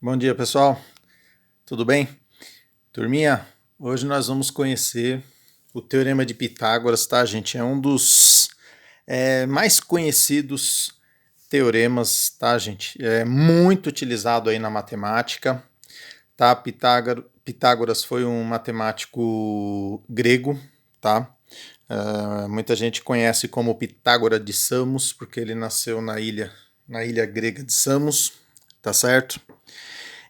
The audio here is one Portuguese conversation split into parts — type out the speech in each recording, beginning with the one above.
Bom dia, pessoal. Tudo bem? Turminha, hoje nós vamos conhecer o Teorema de Pitágoras, tá, gente? É um dos mais conhecidos teoremas, tá, gente? É muito utilizado aí na matemática, tá? Pitágoras foi um matemático grego, tá? Muita gente conhece como Pitágoras de Samos, porque ele nasceu na ilha grega de Samos, tá certo?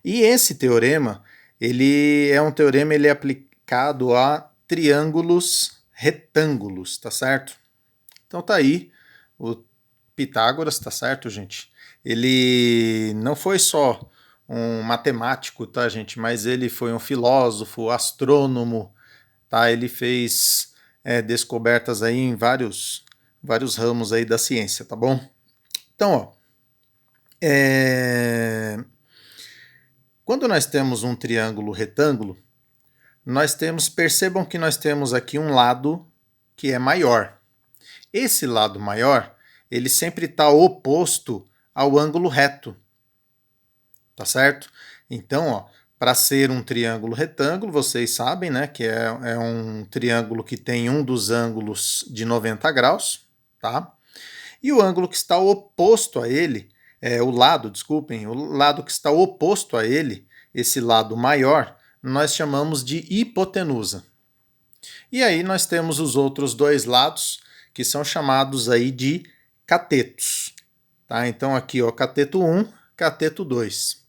E esse teorema, ele é aplicado a triângulos retângulos, tá certo? Então tá aí o Pitágoras, tá certo, gente? Ele não foi só um matemático, tá, gente? Mas ele foi um filósofo, astrônomo, tá? Ele fez descobertas aí em vários ramos aí da ciência, tá bom? Então, ó, quando nós temos um triângulo retângulo, percebam que nós temos aqui um lado que é maior. Esse lado maior, ele sempre está oposto ao ângulo reto, tá certo? Então, ó, para ser um triângulo retângulo, vocês sabem, né, que é um triângulo que tem um dos ângulos de 90 graus, tá? E o ângulo que está oposto a ele, o lado que está oposto a ele, esse lado maior, nós chamamos de hipotenusa. E aí nós temos os outros dois lados, que são chamados aí de catetos. Tá? Então aqui, ó, cateto 1, cateto 2.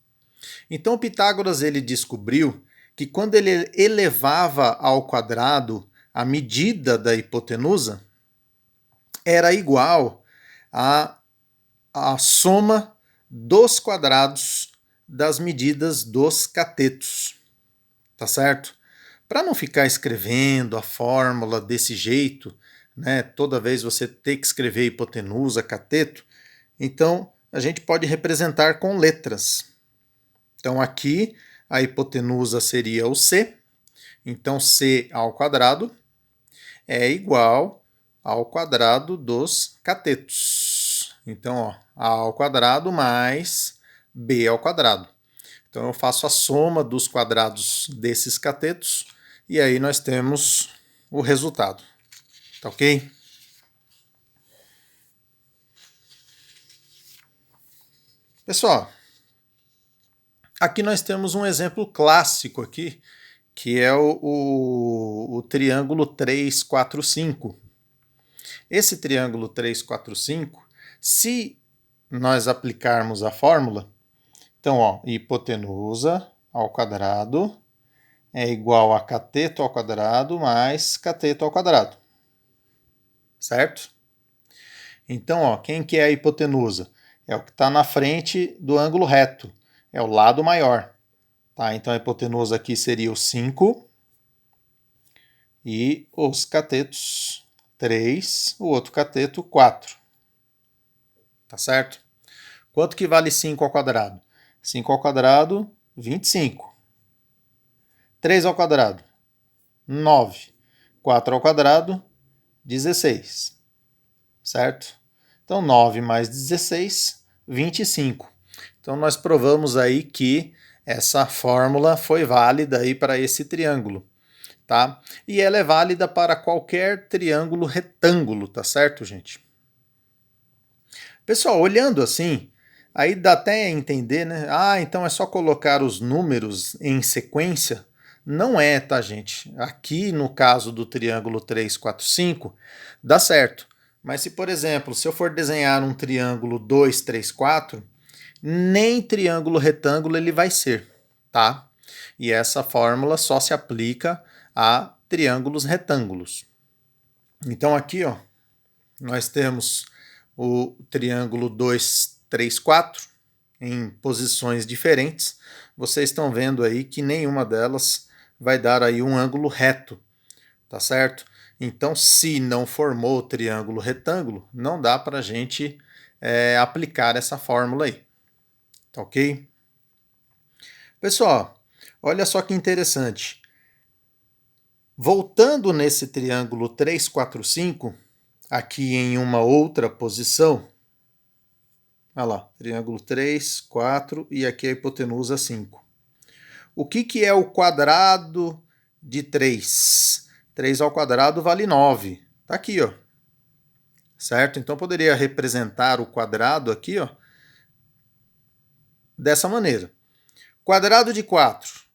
Então Pitágoras ele descobriu que quando ele elevava ao quadrado a medida da hipotenusa, era igual a soma dos quadrados das medidas dos catetos. Tá certo? Para não ficar escrevendo a fórmula desse jeito, né, toda vez você ter que escrever hipotenusa, cateto, então a gente pode representar com letras. Então aqui a hipotenusa seria o C, então C ao quadrado é igual ao quadrado dos catetos. Então, ó, A ao quadrado mais B ao quadrado. Então eu faço a soma dos quadrados desses catetos e aí nós temos o resultado. Tá ok? Pessoal, aqui nós temos um exemplo clássico aqui, que é o triângulo 3, 4, 5. Esse triângulo 3, 4, 5, se nós aplicarmos a fórmula, então, ó, hipotenusa ao quadrado é igual a cateto ao quadrado mais cateto ao quadrado. Certo? Então, ó, quem que é a hipotenusa? É o que está na frente do ângulo reto. É o lado maior. Tá? Então, a hipotenusa aqui seria o 5 e os catetos 3, o outro cateto 4. Tá certo? Quanto que vale 5 ao quadrado? 5 ao quadrado, 25. 3 ao quadrado, 9. 4 ao quadrado, 16. Certo? Então, 9 mais 16, 25. Então, nós provamos aí que essa fórmula foi válida aí para esse triângulo, tá? E ela é válida para qualquer triângulo retângulo, tá certo, gente? Pessoal, olhando assim, aí dá até a entender, né? Ah, então é só colocar os números em sequência? Não é, tá, gente? Aqui no caso do triângulo 3, 4, 5, dá certo. Mas se, por exemplo, se eu for desenhar um triângulo 2, 3, 4, nem triângulo retângulo ele vai ser, tá? E essa fórmula só se aplica a triângulos retângulos. Então aqui, ó, nós temos o triângulo 2, 3, 4 em posições diferentes. Vocês estão vendo aí que nenhuma delas vai dar aí um ângulo reto, tá certo? Então, se não formou o triângulo retângulo, não dá para a gente aplicar essa fórmula aí, tá ok? Pessoal, olha só que interessante. Voltando nesse triângulo 3, 4, 5, aqui em uma outra posição, Olha lá, triângulo 3, 4 e aqui a hipotenusa 5. O que é o quadrado de 3? 3 ao quadrado vale 9. Tá aqui, ó. Certo? Então, poderia representar o quadrado aqui, ó, dessa maneira. Quadrado de 4.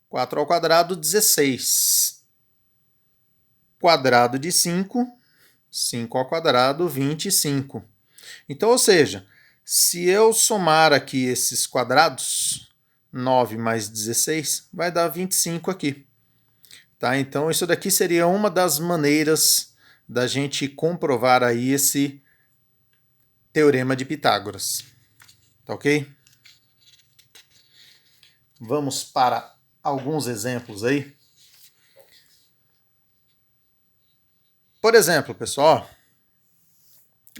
4 ao quadrado, 16. Quadrado de 5. 5 ao quadrado, 25. Então, ou seja, se eu somar aqui esses quadrados, 9 mais 16, vai dar 25 aqui. Tá? Então, isso daqui seria uma das maneiras da gente comprovar aí esse teorema de Pitágoras. Tá ok? Vamos para alguns exemplos aí. Por exemplo, pessoal,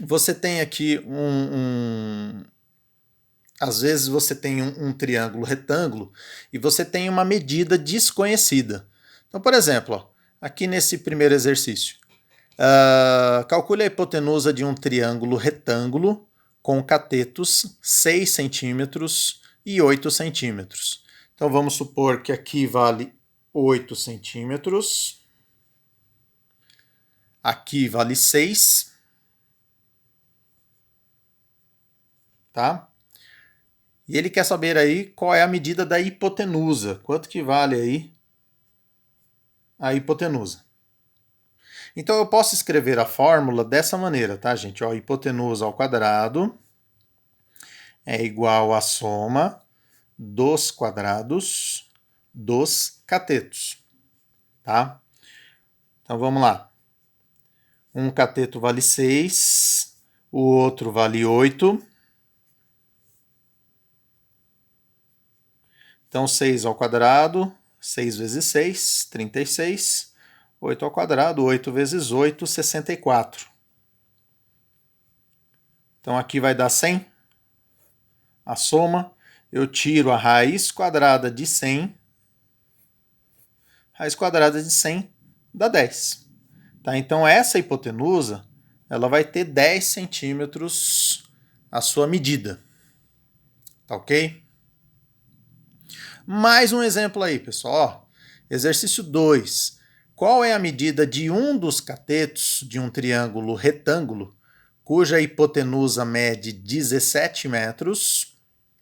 você tem aqui às vezes você tem um triângulo retângulo e você tem uma medida desconhecida. Então, por exemplo, ó, aqui nesse primeiro exercício, calcule a hipotenusa de um triângulo retângulo com catetos 6 centímetros e 8 centímetros. Então, vamos supor que aqui vale 8 centímetros, aqui vale 6, tá? E ele quer saber aí qual é a medida da hipotenusa, quanto que vale aí a hipotenusa. Então eu posso escrever a fórmula dessa maneira, tá, gente? Ó, hipotenusa ao quadrado é igual à soma dos quadrados dos catetos, tá? Então vamos lá. Um cateto vale 6, o outro vale 8. Então 6 ao quadrado, 6 vezes 6, 36. 8 ao quadrado, 8 vezes 8, 64. Então aqui vai dar 100. A soma, eu tiro a raiz quadrada de 100. Raiz quadrada de 100 dá 10. Tá? Então essa hipotenusa, ela vai ter 10 centímetros a sua medida. Tá ok? Mais um exemplo aí, pessoal. Ó, exercício 2. Qual é a medida de um dos catetos de um triângulo retângulo, cuja hipotenusa mede 17 metros?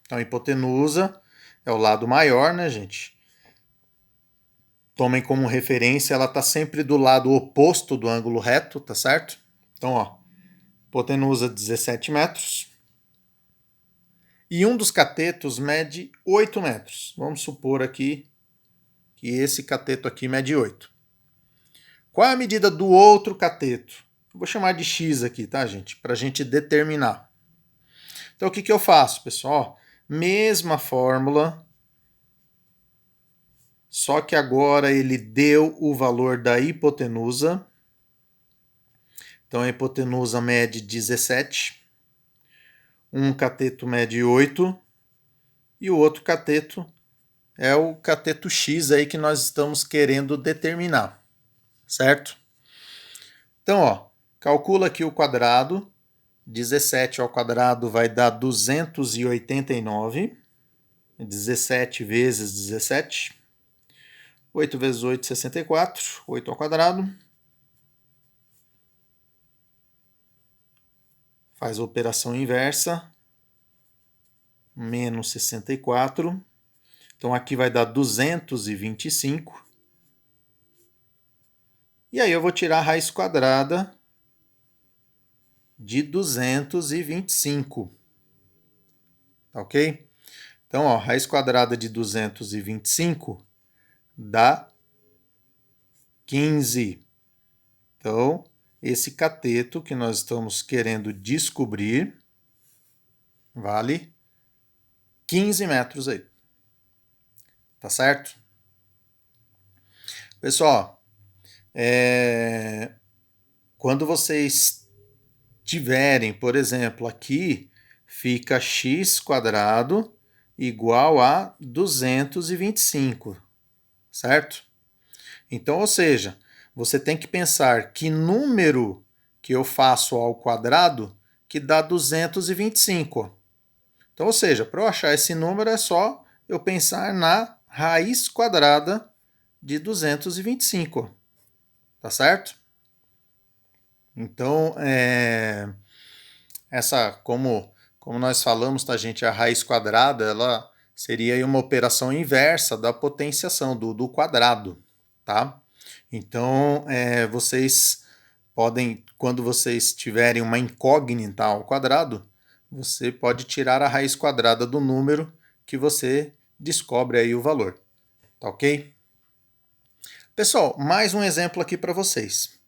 Então, a hipotenusa é o lado maior, né, gente? Tomem como referência, ela está sempre do lado oposto do ângulo reto, tá certo? Então, ó, hipotenusa 17 metros. E um dos catetos mede 8 metros. Vamos supor aqui que esse cateto aqui mede 8. Qual é a medida do outro cateto? Eu vou chamar de x aqui, tá, gente? Para a gente determinar. Então, o que eu faço, pessoal? Mesma fórmula, só que agora ele deu o valor da hipotenusa. Então, a hipotenusa mede 17. Um cateto mede 8. E o outro cateto é o cateto x aí que nós estamos querendo determinar. Certo? Então, ó, calcula aqui o quadrado. 17 ao quadrado vai dar 289. 17 vezes 17. 8 vezes 8, 64. 8 ao quadrado. Faz a operação inversa. Menos 64. Então, aqui vai dar 225. E aí eu vou tirar a raiz quadrada de 225. Tá ok? Então, ó, raiz quadrada de 225 dá 15. Então, esse cateto que nós estamos querendo descobrir vale 15 metros aí. Tá certo? Pessoal, quando vocês tiverem, por exemplo, aqui fica x quadrado igual a 225, certo? Então, ou seja, você tem que pensar que número que eu faço ao quadrado que dá 225. Então, ou seja, para eu achar esse número é só eu pensar na raiz quadrada de 225, tá certo? Então, como nós falamos, tá, gente, a raiz quadrada, ela seria aí uma operação inversa da potenciação, do quadrado, tá? Então, vocês podem, quando vocês tiverem uma incógnita ao quadrado, você pode tirar a raiz quadrada do número que você descobre aí o valor, tá ok? Pessoal, mais um exemplo aqui para vocês.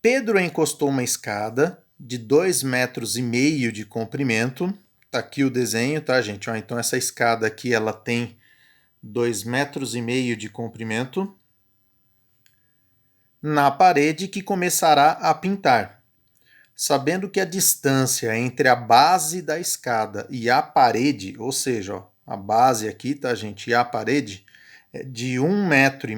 Pedro encostou uma escada de 2,5 metros de comprimento. Tá aqui o desenho, tá, gente? Ó, então essa escada aqui ela tem 2,5 metros de comprimento na parede que começará a pintar. Sabendo que a distância entre a base da escada e a parede, ou seja, ó, a base aqui, tá, gente, e a parede, é de 1,5 metro,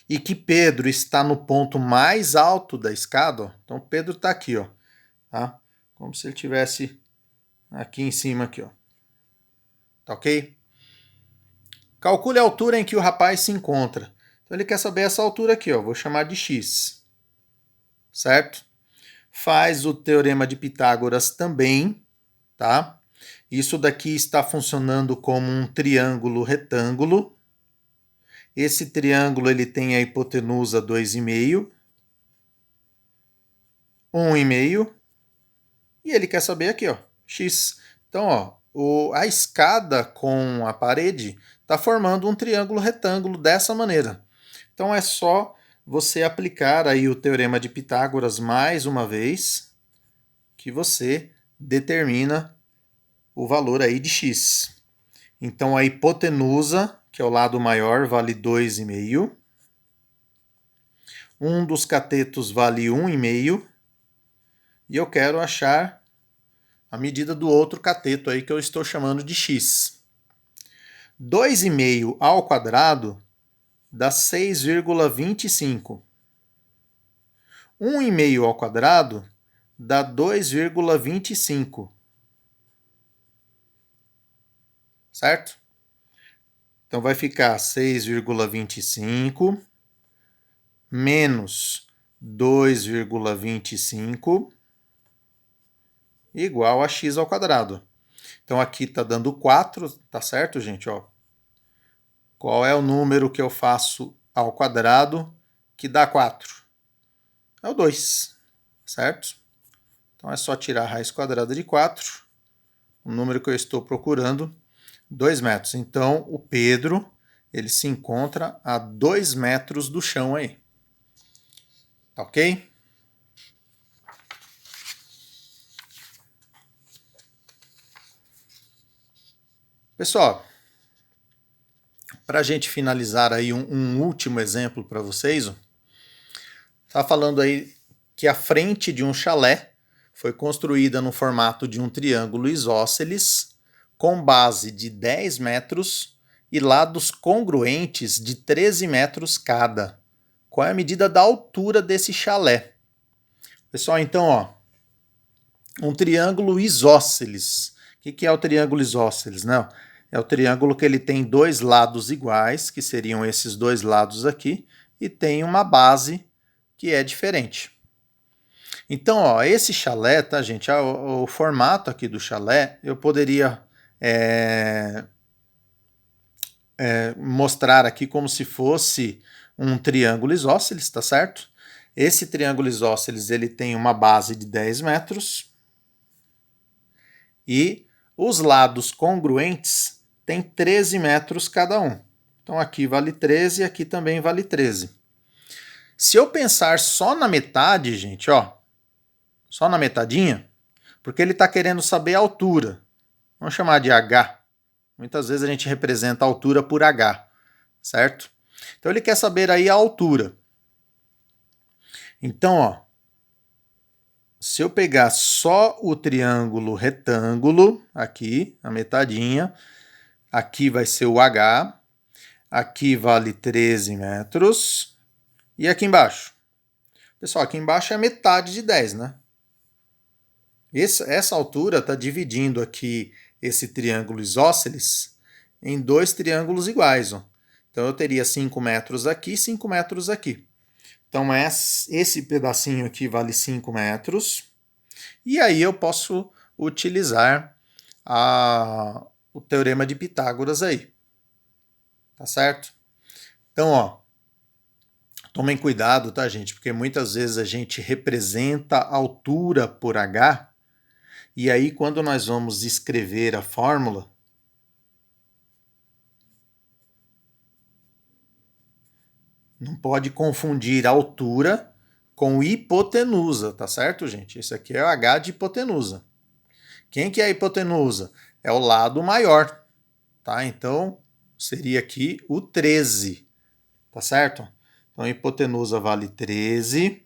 e que Pedro está no ponto mais alto da escada, ó. Então Pedro está aqui, ó, tá? Como se ele tivesse aqui em cima, aqui, ó. Tá ok? Calcule a altura em que o rapaz se encontra. Então ele quer saber essa altura aqui, ó. Vou chamar de x, certo? Faz o teorema de Pitágoras também, tá? Isso daqui está funcionando como um triângulo retângulo. Esse triângulo ele tem a hipotenusa 2,5, 1,5, e ele quer saber aqui, ó, x. Então, ó, a escada com a parede está formando um triângulo retângulo dessa maneira. Então é só você aplicar aí o teorema de Pitágoras mais uma vez, que você determina o valor aí de x. Então a hipotenusa, que é o lado maior, vale 2,5. Um dos catetos vale 1,5. E eu quero achar a medida do outro cateto aí que eu estou chamando de x. 2,5 ao quadrado dá 6,25. 1,5 ao quadrado dá 2,25. Certo? Então vai ficar 6,25 menos 2,25 igual a x ao quadrado. Então aqui está dando 4, tá certo, gente? Ó. Qual é o número que eu faço ao quadrado que dá 4? É o 2, certo? Então é só tirar a raiz quadrada de 4, o número que eu estou procurando, 2 metros. Então o Pedro ele se encontra a 2 metros do chão aí. Tá ok? Pessoal, para a gente finalizar aí um último exemplo para vocês, tá falando aí que a frente de um chalé foi construída no formato de um triângulo isósceles com base de 10 metros e lados congruentes de 13 metros cada. Qual é a medida da altura desse chalé? Pessoal, então, ó, um triângulo isósceles. O que é o triângulo isósceles? Não, é o triângulo que ele tem dois lados iguais, que seriam esses dois lados aqui, e tem uma base que é diferente. Então, ó, esse chalé, tá, gente? O formato aqui do chalé, eu poderia mostrar aqui como se fosse um triângulo isósceles, tá certo? Esse triângulo isósceles ele tem uma base de 10 metros e os lados congruentes têm 13 metros cada um. Então aqui vale 13 e aqui também vale 13. Se eu pensar só na metade, gente, ó, só na metadinha, porque ele está querendo saber a altura. Vamos chamar de H. Muitas vezes a gente representa a altura por H, certo? Então ele quer saber aí a altura. Então, ó, se eu pegar só o triângulo retângulo, aqui, a metadinha, aqui vai ser o H, aqui vale 13 metros, e aqui embaixo? Pessoal, aqui embaixo é a metade de 10, né? Essa altura está dividindo aqui esse triângulo isósceles em dois triângulos iguais. Ó. Então eu teria 5 metros aqui, 5 metros aqui. Então esse pedacinho aqui vale 5 metros. E aí eu posso utilizar o teorema de Pitágoras aí. Tá certo? Então, ó, tomem cuidado, tá, gente? Porque muitas vezes a gente representa a altura por h, e aí quando nós vamos escrever a fórmula, não pode confundir altura com hipotenusa, tá certo, gente? Esse aqui é o h de hipotenusa. Quem que é a hipotenusa? É o lado maior, tá? Então, seria aqui o 13, tá certo? Então, a hipotenusa vale 13.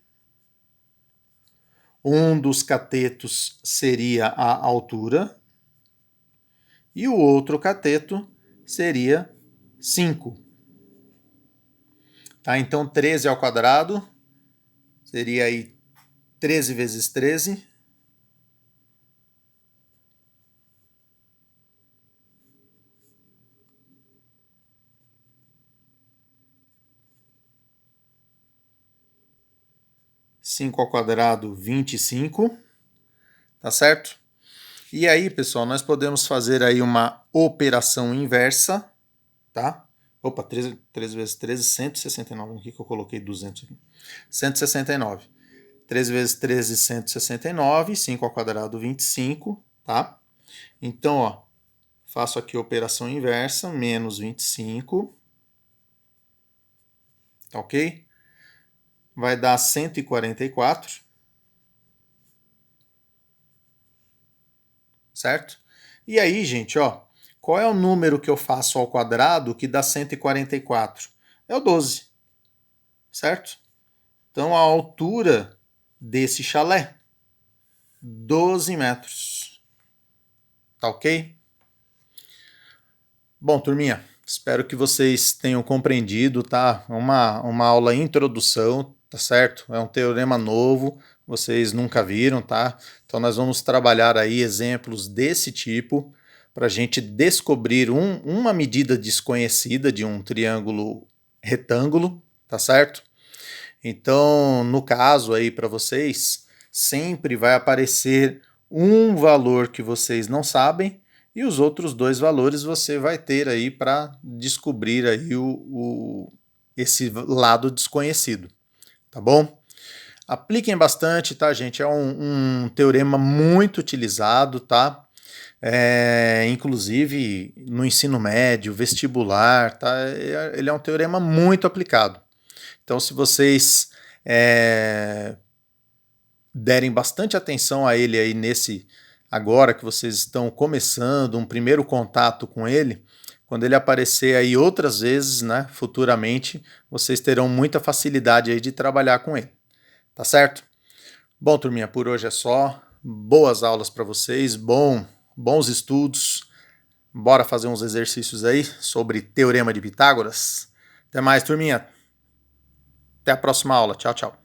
Um dos catetos seria a altura e o outro cateto seria 5. Tá? Então, 13 ao quadrado seria aí 13 vezes 13. Cinco ao quadrado, 25. Tá certo? E aí, pessoal, nós podemos fazer aí uma operação inversa, tá? Opa, 13 vezes 13, 169. Aqui que eu coloquei 200 aqui. 169. 13 vezes 13, 169. 5 ao quadrado, 25, tá? Então, ó, faço aqui a operação inversa, menos 25. Tá ok? Vai dar 144. Certo? E aí, gente, ó, qual é o número que eu faço ao quadrado que dá 144? É o 12, certo? Então, a altura desse chalé, 12 metros. Tá ok? Bom, turminha, espero que vocês tenham compreendido, tá? Uma aula introdução, tá certo? É um teorema novo, vocês nunca viram, tá? Então nós vamos trabalhar aí exemplos desse tipo para a gente descobrir uma medida desconhecida de um triângulo retângulo, tá certo? Então, no caso aí para vocês, sempre vai aparecer um valor que vocês não sabem e os outros dois valores você vai ter aí para descobrir aí esse lado desconhecido, tá bom? Apliquem bastante, tá, gente? É um teorema muito utilizado, tá? Inclusive no ensino médio, vestibular, tá? Ele é um teorema muito aplicado. Então, se vocês derem bastante atenção a ele aí agora que vocês estão começando um primeiro contato com ele, quando ele aparecer aí outras vezes, né, futuramente, vocês terão muita facilidade aí de trabalhar com ele. Tá certo? Bom, turminha, por hoje é só. Boas aulas para vocês, bons estudos. Bora fazer uns exercícios aí sobre Teorema de Pitágoras. Até mais, turminha. Até a próxima aula. Tchau, tchau.